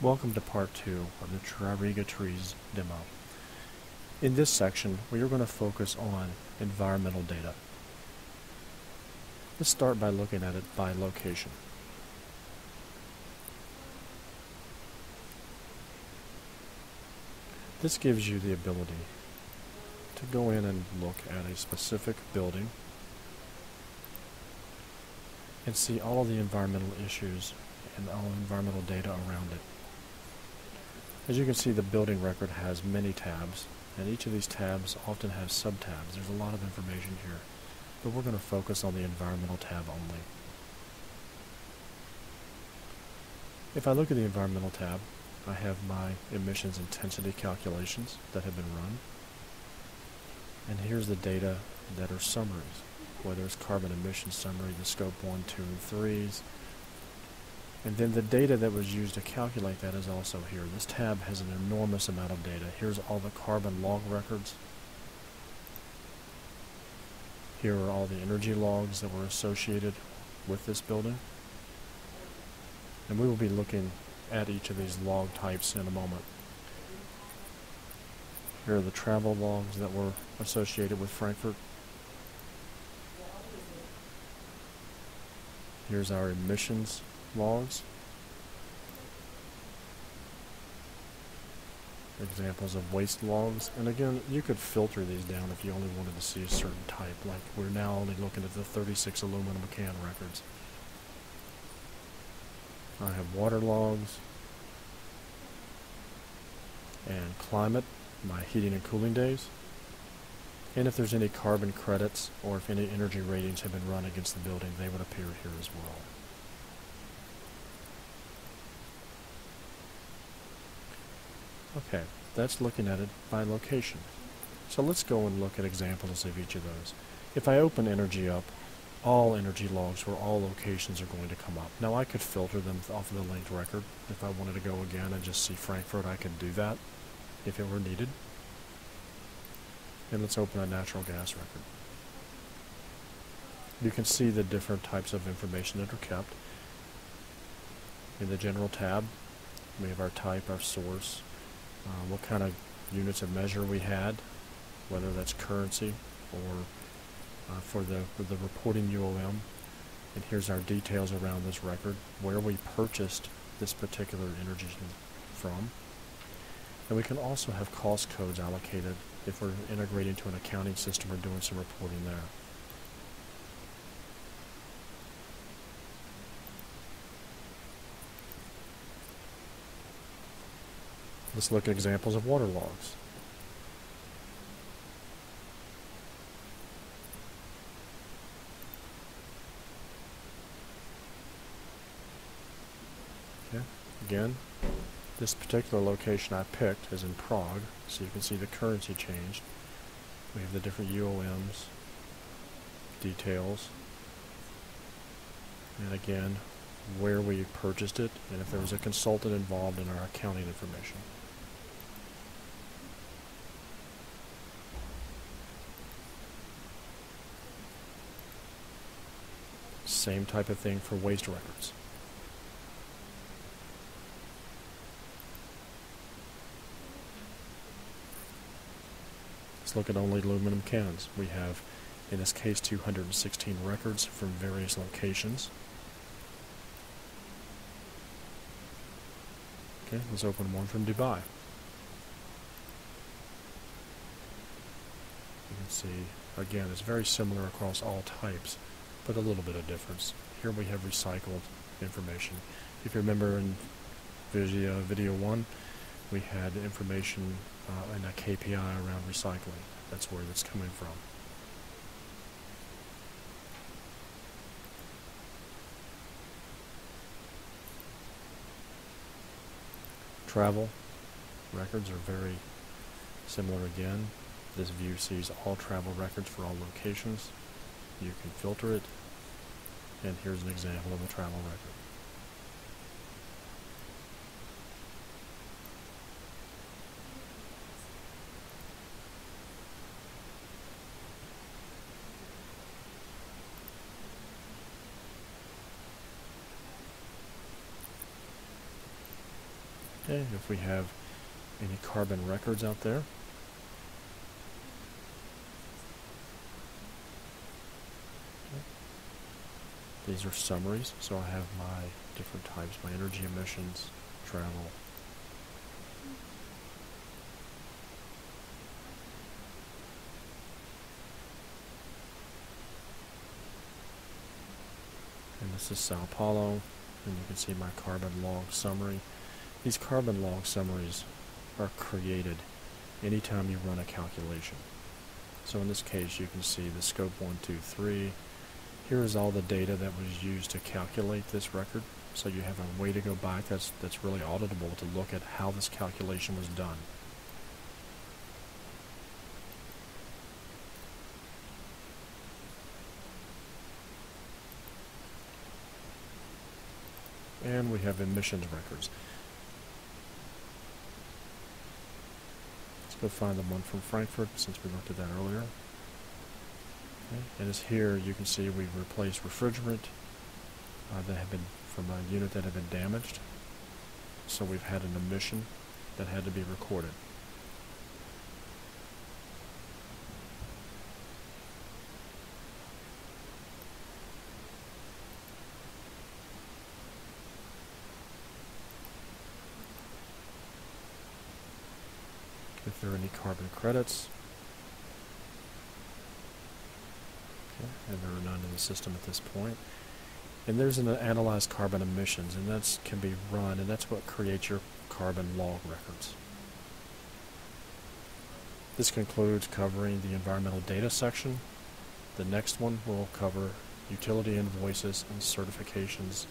Welcome to part 2 of the TRIRIGA trees demo. In this section, we are going to focus on environmental data. Let's start by looking at it by location. This gives you the ability to go in and look at a specific building and see all of the environmental issues and all environmental data around it. As you can see, the building record has many tabs, and each of these tabs often has sub-tabs. There's a lot of information here, but we're going to focus on the environmental tab only. If I look at the environmental tab, I have my emissions intensity calculations that have been run, and here's the data that are summaries, whether it's carbon emission summary, the scope 1, 2, and 3s, and then the data that was used to calculate that is also here. This tab has an enormous amount of data. Here's all the carbon log records. Here are all the energy logs that were associated with this building. And we will be looking at each of these log types in a moment. Here are the travel logs that were associated with Frankfurt. Here's our emissions logs. Examples of waste logs. And again, you could filter these down if you only wanted to see a certain type. Like we're now only looking at the 36 aluminum can records. I have water logs and climate, my heating and cooling days, and if there's any carbon credits or if any energy ratings have been run against the building, they would appear here as well. Okay, that's looking at it by location. So let's go and look at examples of each of those. If I open energy up, all energy logs for all locations are going to come up. Now I could filter them off of the linked record. If I wanted to go again and just see Frankfurt, I could do that if it were needed. And let's open a natural gas record. You can see the different types of information that are kept. In the general tab, we have our type, our source, what kind of units of measure we had, whether that's currency or for the reporting UOM. And here's our details around this record, where we purchased this particular energy from. And we can also have cost codes allocated if we're integrating to an accounting system or doing some reporting there. Let's look at examples of water logs. Okay. Again, this particular location I picked is in Prague, so you can see the currency changed. We have the different UOMs, details, and again, where we purchased it, and if there was a consultant involved in our accounting information. Same type of thing for waste records. Let's look at only aluminum cans. We have, in this case, 216 records from various locations. Okay, let's open one from Dubai. You can see, again, it's very similar across all types, but a little bit of difference. Here we have recycled information. If you remember in video 1, we had information and a KPI around recycling. That's where that's coming from. Travel records are very similar again. This view sees all travel records for all locations. You can filter it, and here's an example of a travel record. Okay, if we have any carbon records out there. Okay. These are summaries, so I have my different types, my energy emissions, travel. And this is Sao Paulo, and you can see my carbon log summary. These carbon log summaries are created anytime you run a calculation. So in this case, you can see the scope 1, 2, 3. Here is all the data that was used to calculate this record. So you have a way to go back that's really auditable to look at how this calculation was done. And we have emissions records. Let's go find the one from Frankfurt since we looked at that earlier. Okay. And as here you can see we've replaced refrigerant that had been from a unit that had been damaged. So we've had an emission that had to be recorded. If there are any carbon credits. Okay, and there are none in the system at this point. And there's an analyzed carbon emissions, and that can be run, and that's what creates your carbon log records. This concludes covering the environmental data section. The next one will cover utility invoices and certifications